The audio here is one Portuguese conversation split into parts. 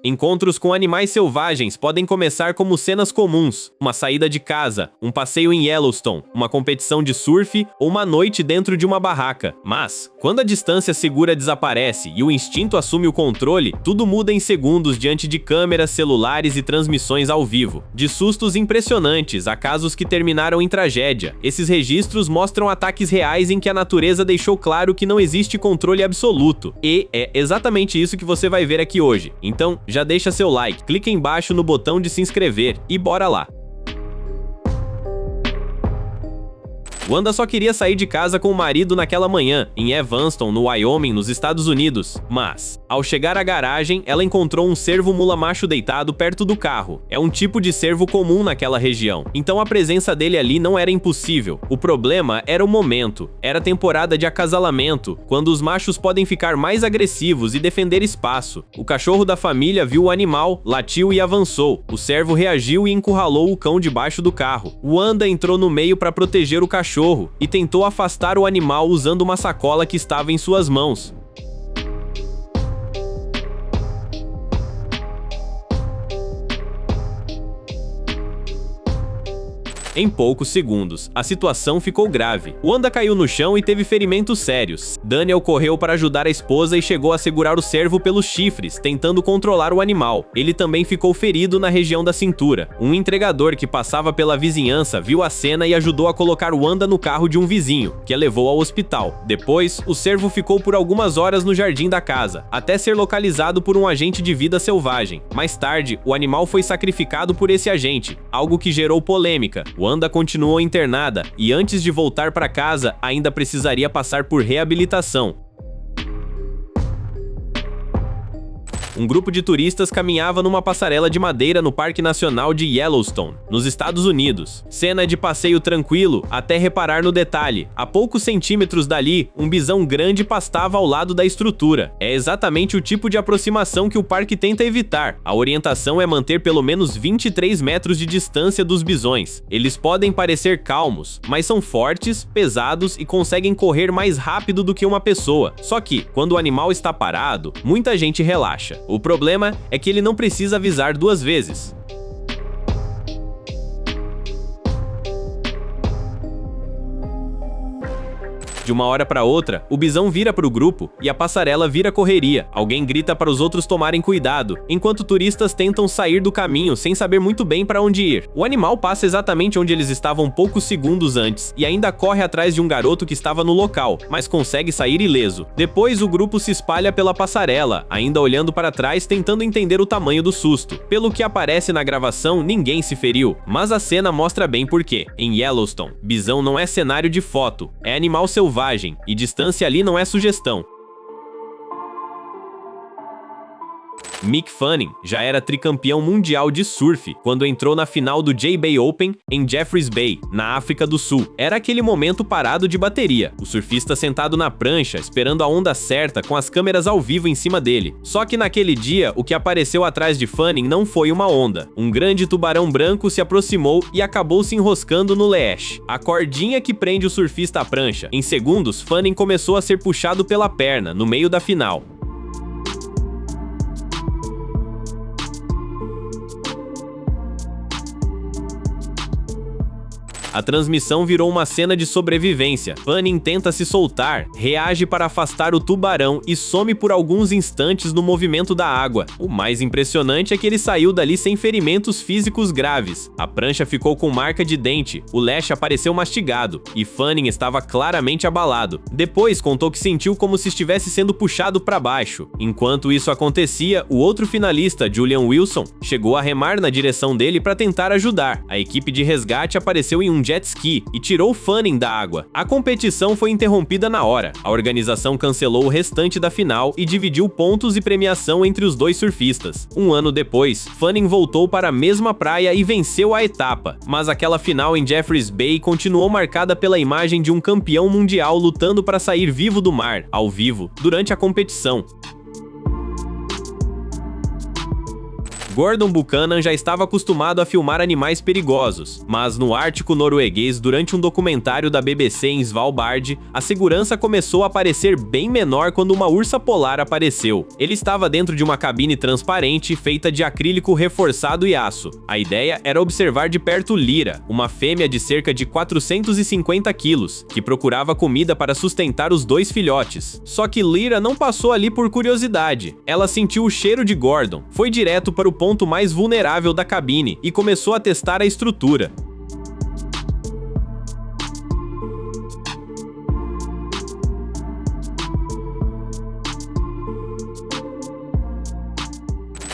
Encontros com animais selvagens podem começar como cenas comuns, uma saída de casa, um passeio em Yellowstone, uma competição de surf ou uma noite dentro de uma barraca. Mas, quando a distância segura desaparece e o instinto assume o controle, tudo muda em segundos diante de câmeras, celulares e transmissões ao vivo. De sustos impressionantes a casos que terminaram em tragédia, esses registros mostram ataques reais em que a natureza deixou claro que não existe controle absoluto. E é exatamente isso que você vai ver aqui hoje. Então, já deixa seu like, clica embaixo no botão de se inscrever e bora lá! Wanda só queria sair de casa com o marido naquela manhã, em Evanston, no Wyoming, nos Estados Unidos. Mas, ao chegar à garagem, ela encontrou um cervo mula macho deitado perto do carro. É um tipo de cervo comum naquela região, então a presença dele ali não era impossível. O problema era o momento. Era temporada de acasalamento, quando os machos podem ficar mais agressivos e defender espaço. O cachorro da família viu o animal, latiu e avançou. O cervo reagiu e encurralou o cão debaixo do carro. Wanda entrou no meio para proteger o cachorro e tentou afastar o animal usando uma sacola que estava em suas mãos. Em poucos segundos, a situação ficou grave. Wanda caiu no chão e teve ferimentos sérios. Daniel correu para ajudar a esposa e chegou a segurar o cervo pelos chifres, tentando controlar o animal. Ele também ficou ferido na região da cintura. Um entregador que passava pela vizinhança viu a cena e ajudou a colocar Wanda no carro de um vizinho, que a levou ao hospital. Depois, o cervo ficou por algumas horas no jardim da casa, até ser localizado por um agente de vida selvagem. Mais tarde, o animal foi sacrificado por esse agente, algo que gerou polêmica. Wanda continuou internada e antes de voltar para casa ainda precisaria passar por reabilitação. Um grupo de turistas caminhava numa passarela de madeira no Parque Nacional de Yellowstone, nos Estados Unidos. Cena de passeio tranquilo, até reparar no detalhe. A poucos centímetros dali, um bisão grande pastava ao lado da estrutura. É exatamente o tipo de aproximação que o parque tenta evitar. A orientação é manter pelo menos 23 metros de distância dos bisões. Eles podem parecer calmos, mas são fortes, pesados e conseguem correr mais rápido do que uma pessoa. Só que, quando o animal está parado, muita gente relaxa. O problema é que ele não precisa avisar duas vezes. De uma hora para outra, o bisão vira para o grupo e a passarela vira correria. Alguém grita para os outros tomarem cuidado, enquanto turistas tentam sair do caminho sem saber muito bem para onde ir. O animal passa exatamente onde eles estavam poucos segundos antes e ainda corre atrás de um garoto que estava no local, mas consegue sair ileso. Depois, o grupo se espalha pela passarela, ainda olhando para trás tentando entender o tamanho do susto. Pelo que aparece na gravação, ninguém se feriu, mas a cena mostra bem por quê. Em Yellowstone, bisão não é cenário de foto, é animal selvagem, e distância ali não é sugestão. Mick Fanning já era tricampeão mundial de surf quando entrou na final do J-Bay Open em Jeffreys Bay, na África do Sul. Era aquele momento parado de bateria, o surfista sentado na prancha, esperando a onda certa com as câmeras ao vivo em cima dele. Só que naquele dia, o que apareceu atrás de Fanning não foi uma onda. Um grande tubarão branco se aproximou e acabou se enroscando no leash, a cordinha que prende o surfista à prancha. Em segundos, Fanning começou a ser puxado pela perna, no meio da final. A transmissão virou uma cena de sobrevivência. Fanning tenta se soltar, reage para afastar o tubarão e some por alguns instantes no movimento da água. O mais impressionante é que ele saiu dali sem ferimentos físicos graves. A prancha ficou com marca de dente, o lash apareceu mastigado e Fanning estava claramente abalado. Depois contou que sentiu como se estivesse sendo puxado para baixo. Enquanto isso acontecia, o outro finalista, Julian Wilson, chegou a remar na direção dele para tentar ajudar. A equipe de resgate apareceu em um jet ski e tirou Fanning da água. A competição foi interrompida na hora. A organização cancelou o restante da final e dividiu pontos e premiação entre os dois surfistas. Um ano depois, Fanning voltou para a mesma praia e venceu a etapa, mas aquela final em Jeffreys Bay continuou marcada pela imagem de um campeão mundial lutando para sair vivo do mar, ao vivo, durante a competição. Gordon Buchanan já estava acostumado a filmar animais perigosos, mas no Ártico norueguês, durante um documentário da BBC em Svalbard, a segurança começou a parecer bem menor quando uma ursa polar apareceu. Ele estava dentro de uma cabine transparente feita de acrílico reforçado e aço. A ideia era observar de perto Lyra, uma fêmea de cerca de 450 quilos, que procurava comida para sustentar os 2 filhotes. Só que Lyra não passou ali por curiosidade. Ela sentiu o cheiro de Gordon, foi direto para o ponto mais vulnerável da cabine e começou a testar a estrutura.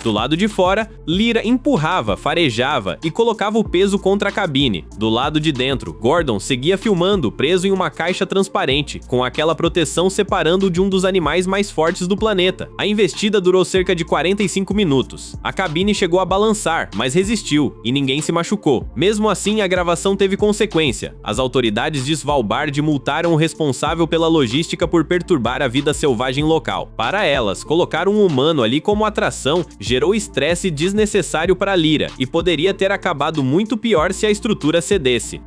Do lado de fora, Lyra empurrava, farejava e colocava o peso contra a cabine. Do lado de dentro, Gordon seguia filmando, preso em uma caixa transparente, com aquela proteção separando de um dos animais mais fortes do planeta. A investida durou cerca de 45 minutos. A cabine chegou a balançar, mas resistiu, e ninguém se machucou. Mesmo assim, a gravação teve consequência. As autoridades de Svalbard multaram o responsável pela logística por perturbar a vida selvagem local. Para elas, colocar um humano ali como atração gerou estresse desnecessário para Lyra e poderia ter acabado muito pior se a estrutura cedesse.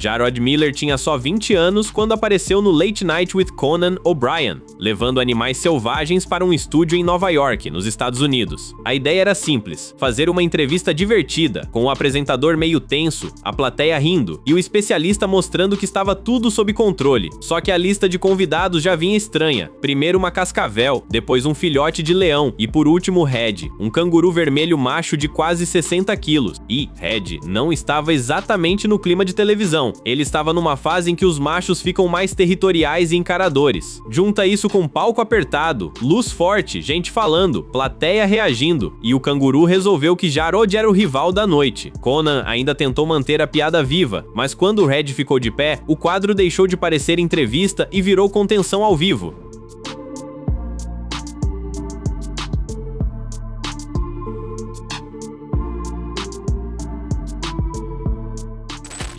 Jarrod Miller tinha só 20 anos quando apareceu no Late Night with Conan O'Brien, levando animais selvagens para um estúdio em Nova York, nos Estados Unidos. A ideia era simples: fazer uma entrevista divertida, com o apresentador meio tenso, a plateia rindo e o especialista mostrando que estava tudo sob controle. Só que a lista de convidados já vinha estranha. Primeiro uma cascavel, depois um filhote de leão e por último Red, um canguru vermelho macho de quase 60 quilos. E Red não estava exatamente no clima de televisão. Ele estava numa fase em que os machos ficam mais territoriais e encaradores. Junta isso com palco apertado, luz forte, gente falando, plateia reagindo, e o canguru resolveu que Jarrod era o rival da noite. Conan ainda tentou manter a piada viva, mas quando o Red ficou de pé, o quadro deixou de parecer entrevista e virou contenção ao vivo.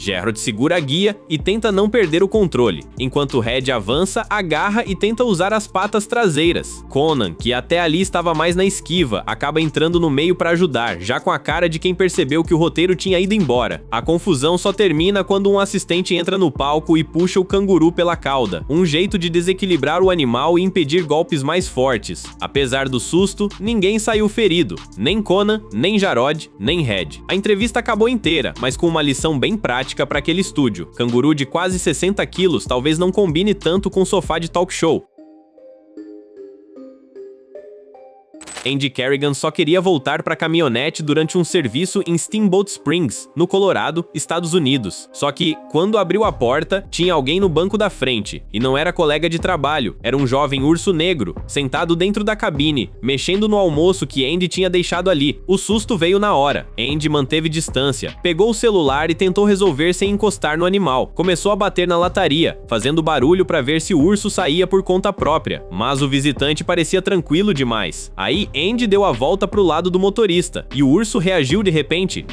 Jarrod segura a guia e tenta não perder o controle, enquanto Red avança, agarra e tenta usar as patas traseiras. Conan, que até ali estava mais na esquiva, acaba entrando no meio para ajudar, já com a cara de quem percebeu que o roteiro tinha ido embora. A confusão só termina quando um assistente entra no palco e puxa o canguru pela cauda, um jeito de desequilibrar o animal e impedir golpes mais fortes. Apesar do susto, ninguém saiu ferido, nem Conan, nem Jarrod, nem Red. A entrevista acabou inteira, mas com uma lição bem prática para aquele estúdio. Canguru de quase 60 quilos talvez não combine tanto com sofá de talk show. Andy Carrigan só queria voltar para a caminhonete durante um serviço em Steamboat Springs, no Colorado, Estados Unidos. Só que, quando abriu a porta, tinha alguém no banco da frente, e não era colega de trabalho, era um jovem urso negro, sentado dentro da cabine, mexendo no almoço que Andy tinha deixado ali. O susto veio na hora. Andy manteve distância, pegou o celular e tentou resolver sem encostar no animal. Começou a bater na lataria, fazendo barulho para ver se o urso saía por conta própria, mas o visitante parecia tranquilo demais. Aí, Andy deu a volta pro lado do motorista, e o urso reagiu de repente.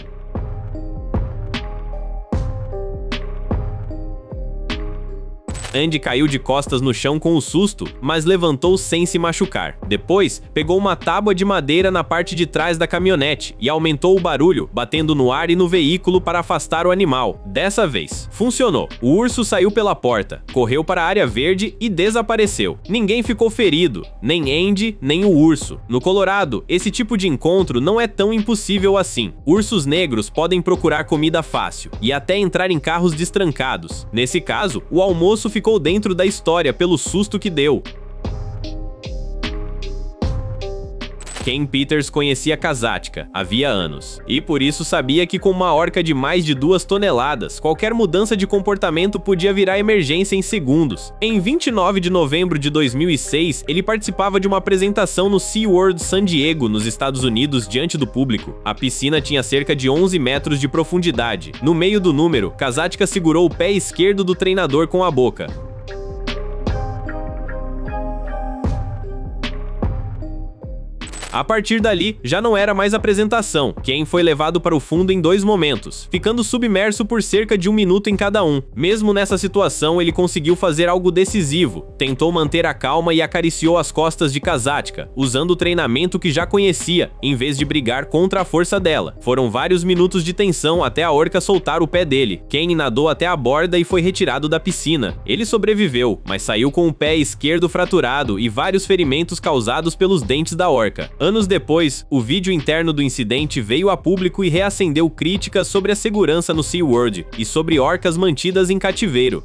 Andy caiu de costas no chão com o susto, mas levantou sem se machucar. Depois, pegou uma tábua de madeira na parte de trás da caminhonete e aumentou o barulho, batendo no ar e no veículo para afastar o animal. Dessa vez, funcionou. O urso saiu pela porta, correu para a área verde e desapareceu. Ninguém ficou ferido, nem Andy, nem o urso. No Colorado, esse tipo de encontro não é tão impossível assim. Ursos negros podem procurar comida fácil e até entrar em carros destrancados. Nesse caso, o almoço ficou dentro da história pelo susto que deu. Ken Peters conhecia Kasatka havia anos, e por isso sabia que com uma orca de mais de 2 toneladas, qualquer mudança de comportamento podia virar emergência em segundos. Em 29 de novembro de 2006, ele participava de uma apresentação no SeaWorld San Diego, nos Estados Unidos, diante do público. A piscina tinha cerca de 11 metros de profundidade. No meio do número, Kasatka segurou o pé esquerdo do treinador com a boca. A partir dali, já não era mais apresentação. Ken foi levado para o fundo em 2 momentos, ficando submerso por cerca de 1 minuto em cada um. Mesmo nessa situação, ele conseguiu fazer algo decisivo. Tentou manter a calma e acariciou as costas de Kasatka, usando o treinamento que já conhecia, em vez de brigar contra a força dela. Foram vários minutos de tensão até a orca soltar o pé dele. Ken nadou até a borda e foi retirado da piscina. Ele sobreviveu, mas saiu com o pé esquerdo fraturado e vários ferimentos causados pelos dentes da orca. Anos depois, o vídeo interno do incidente veio a público e reacendeu críticas sobre a segurança no SeaWorld e sobre orcas mantidas em cativeiro.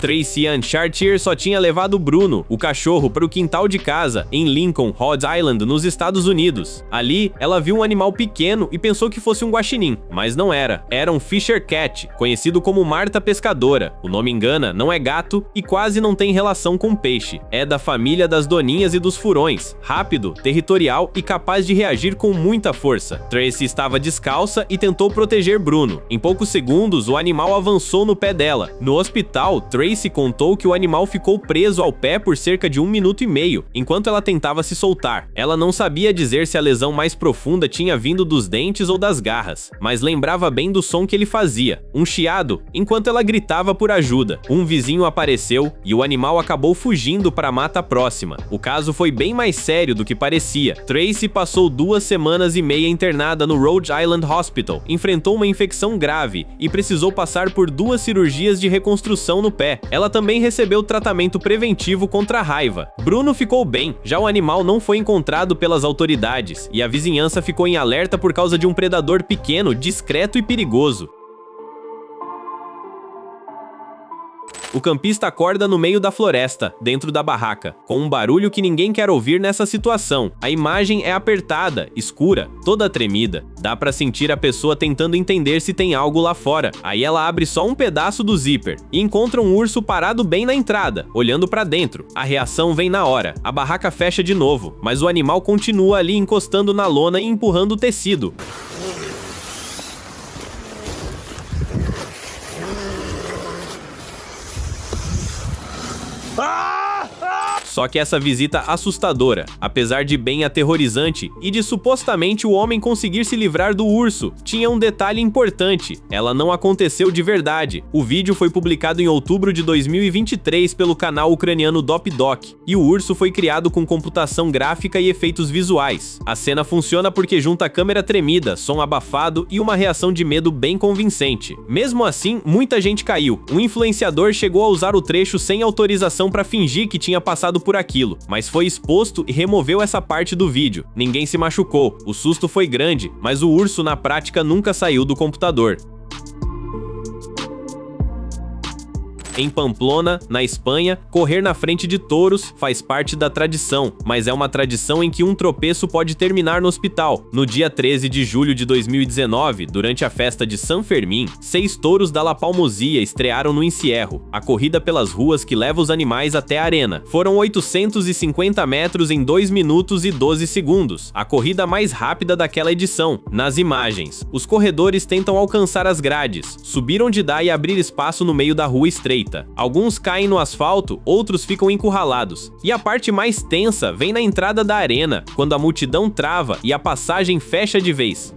Tracy Ann Chartier só tinha levado Bruno, o cachorro, para o quintal de casa, em Lincoln, Rhode Island, nos Estados Unidos. Ali, ela viu um animal pequeno e pensou que fosse um guaxinim, mas não era. Era um Fisher Cat, conhecido como Marta Pescadora. O nome engana, não é gato e quase não tem relação com peixe. É da família das doninhas e dos furões, rápido, territorial e capaz de reagir com muita força. Tracy estava descalça e tentou proteger Bruno. Em poucos segundos, o animal avançou no pé dela. No hospital, Tracy contou que o animal ficou preso ao pé por cerca de 1 minuto e meio, enquanto ela tentava se soltar. Ela não sabia dizer se a lesão mais profunda tinha vindo dos dentes ou das garras, mas lembrava bem do som que ele fazia, um chiado, enquanto ela gritava por ajuda. Um vizinho apareceu e o animal acabou fugindo para a mata próxima. O caso foi bem mais sério do que parecia. Tracy passou 2 semanas e meia internada no Rhode Island Hospital, enfrentou uma infecção grave e precisou passar por 2 cirurgias de reconstrução no pé. Ela também recebeu tratamento preventivo contra a raiva. Bruno ficou bem, já o animal não foi encontrado pelas autoridades, e a vizinhança ficou em alerta por causa de um predador pequeno, discreto e perigoso. O campista acorda no meio da floresta, dentro da barraca, com um barulho que ninguém quer ouvir nessa situação. A imagem é apertada, escura, toda tremida. Dá pra sentir a pessoa tentando entender se tem algo lá fora. Aí ela abre só um pedaço do zíper e encontra um urso parado bem na entrada, olhando pra dentro. A reação vem na hora. A barraca fecha de novo, mas o animal continua ali encostando na lona e empurrando o tecido. Só que essa visita assustadora, apesar de bem aterrorizante e de supostamente o homem conseguir se livrar do urso, tinha um detalhe importante: ela não aconteceu de verdade. O vídeo foi publicado em outubro de 2023 pelo canal ucraniano DopDoc, e o urso foi criado com computação gráfica e efeitos visuais. A cena funciona porque junta câmera tremida, som abafado e uma reação de medo bem convincente. Mesmo assim, muita gente caiu. Um influenciador chegou a usar o trecho sem autorização para fingir que tinha passado por aquilo, mas foi exposto e removeu essa parte do vídeo. Ninguém se machucou, o susto foi grande, mas o urso na prática nunca saiu do computador. Em Pamplona, na Espanha, correr na frente de touros faz parte da tradição, mas é uma tradição em que um tropeço pode terminar no hospital. No dia 13 de julho de 2019, durante a festa de San Fermín, 6 touros da La Palmosia estrearam no Encierro, a corrida pelas ruas que leva os animais até a arena. Foram 850 metros em 2 minutos e 12 segundos, a corrida mais rápida daquela edição. Nas imagens, os corredores tentam alcançar as grades, subir onde dá e abrir espaço no meio da rua estreita. Alguns caem no asfalto, outros ficam encurralados. E a parte mais tensa vem na entrada da arena, quando a multidão trava e a passagem fecha de vez.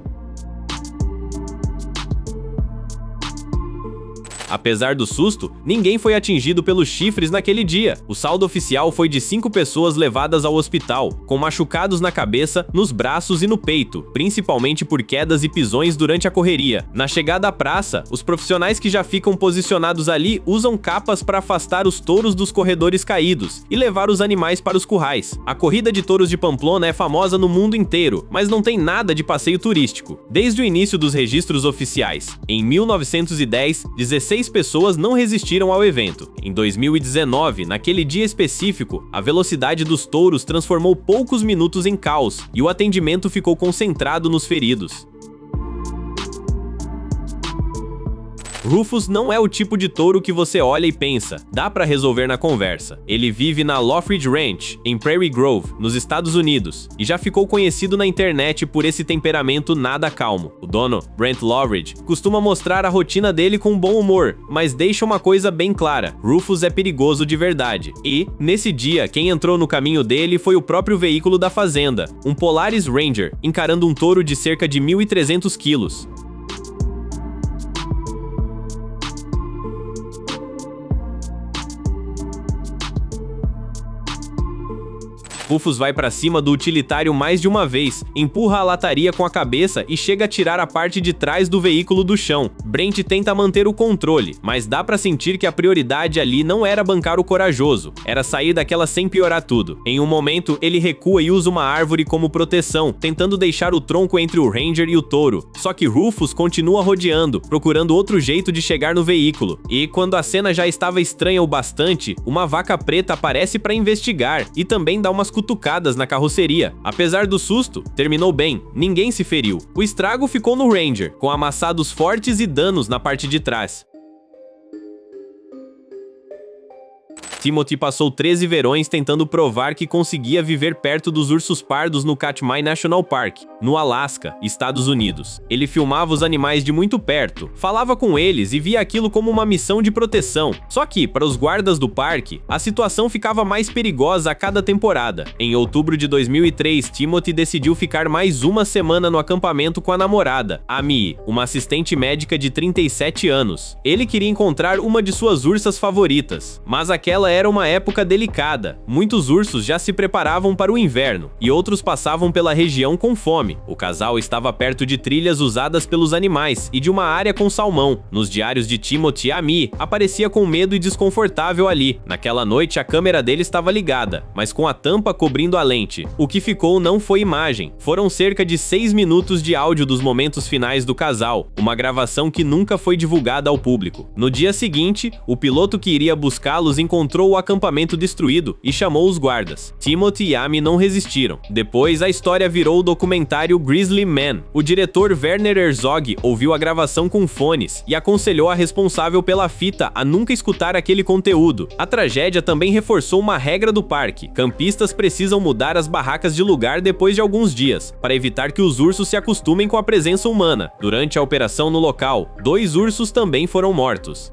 Apesar do susto, ninguém foi atingido pelos chifres naquele dia. O saldo oficial foi de 5 pessoas levadas ao hospital, com machucados na cabeça, nos braços e no peito, principalmente por quedas e pisões durante a correria. Na chegada à praça, os profissionais que já ficam posicionados ali usam capas para afastar os touros dos corredores caídos e levar os animais para os currais. A corrida de touros de Pamplona é famosa no mundo inteiro, mas não tem nada de passeio turístico. Desde o início dos registros oficiais, em 1910, 16 pessoas não resistiram ao evento. Em 2019, naquele dia específico, a velocidade dos touros transformou poucos minutos em caos e o atendimento ficou concentrado nos feridos. Rufus não é o tipo de touro que você olha e pensa, dá pra resolver na conversa. Ele vive na Lothridge Ranch, em Prairie Grove, nos Estados Unidos, e já ficou conhecido na internet por esse temperamento nada calmo. O dono, Brent Lothridge, costuma mostrar a rotina dele com bom humor, mas deixa uma coisa bem clara: Rufus é perigoso de verdade. E, nesse dia, quem entrou no caminho dele foi o próprio veículo da fazenda, um Polaris Ranger, encarando um touro de cerca de 1.300 quilos. Rufus vai pra cima do utilitário mais de uma vez, empurra a lataria com a cabeça e chega a tirar a parte de trás do veículo do chão. Brent tenta manter o controle, mas dá pra sentir que a prioridade ali não era bancar o corajoso, era sair daquela sem piorar tudo. Em um momento, ele recua e usa uma árvore como proteção, tentando deixar o tronco entre o Ranger e o touro. Só que Rufus continua rodeando, procurando outro jeito de chegar no veículo. E quando a cena já estava estranha o bastante, uma vaca preta aparece pra investigar e também dá umas cutucadas na carroceria. Apesar do susto, terminou bem, ninguém se feriu. O estrago ficou no Ranger, com amassados fortes e danos na parte de trás. Timothy passou 13 verões tentando provar que conseguia viver perto dos ursos pardos no Katmai National Park, no Alasca, Estados Unidos. Ele filmava os animais de muito perto, falava com eles e via aquilo como uma missão de proteção. Só que, para os guardas do parque, a situação ficava mais perigosa a cada temporada. Em outubro de 2003, Timothy decidiu ficar mais uma semana no acampamento com a namorada, Amy, uma assistente médica de 37 anos. Ele queria encontrar uma de suas ursas favoritas, mas aquela era uma época delicada. Muitos ursos já se preparavam para o inverno, e outros passavam pela região com fome. O casal estava perto de trilhas usadas pelos animais e de uma área com salmão. Nos diários de Timothy, Amy aparecia com medo e desconfortável ali. Naquela noite, a câmera dele estava ligada, mas com a tampa cobrindo a lente. O que ficou não foi imagem. Foram cerca de 6 minutos de áudio dos momentos finais do casal, uma gravação que nunca foi divulgada ao público. No dia seguinte, o piloto que iria buscá-los encontrou o acampamento destruído e chamou os guardas. Timothy e Amy não resistiram. Depois, a história virou o documentário Grizzly Man. O diretor Werner Herzog ouviu a gravação com fones e aconselhou a responsável pela fita a nunca escutar aquele conteúdo. A tragédia também reforçou uma regra do parque: campistas precisam mudar as barracas de lugar depois de alguns dias, para evitar que os ursos se acostumem com a presença humana. Durante a operação no local, 2 ursos também foram mortos.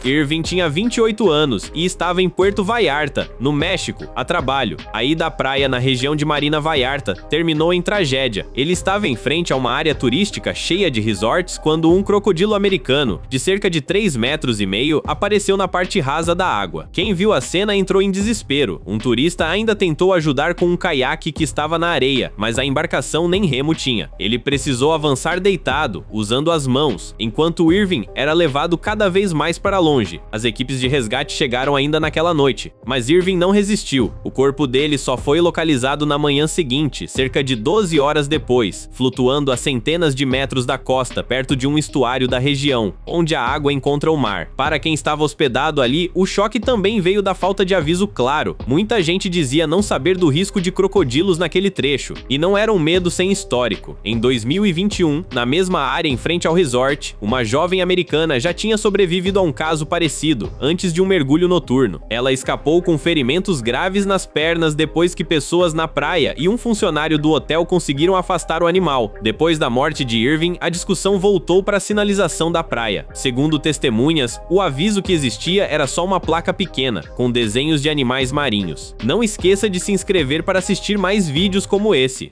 Irving tinha 28 anos e estava em Puerto Vallarta, no México, a trabalho. A ida à praia na região de Marina Vallarta terminou em tragédia. Ele estava em frente a uma área turística cheia de resorts quando um crocodilo americano, de cerca de 3,5 metros, apareceu na parte rasa da água. Quem viu a cena entrou em desespero. Um turista ainda tentou ajudar com um caiaque que estava na areia, mas a embarcação nem remo tinha. Ele precisou avançar deitado, usando as mãos, enquanto Irving era levado cada vez mais para longe. As equipes de resgate chegaram ainda naquela noite, mas Irving não resistiu. O corpo dele só foi localizado na manhã seguinte, cerca de 12 horas depois, flutuando a centenas de metros da costa, perto de um estuário da região, onde a água encontra o mar. Para quem estava hospedado ali, o choque também veio da falta de aviso claro. Muita gente dizia não saber do risco de crocodilos naquele trecho, e não era um medo sem histórico. Em 2021, na mesma área em frente ao resort, uma jovem americana já tinha sobrevivido a um caso parecido, antes de um mergulho noturno. Ela escapou com ferimentos graves nas pernas depois que pessoas na praia e um funcionário do hotel conseguiram afastar o animal. Depois da morte de Irving, a discussão voltou para a sinalização da praia. Segundo testemunhas, o aviso que existia era só uma placa pequena, com desenhos de animais marinhos. Não esqueça de se inscrever para assistir mais vídeos como esse.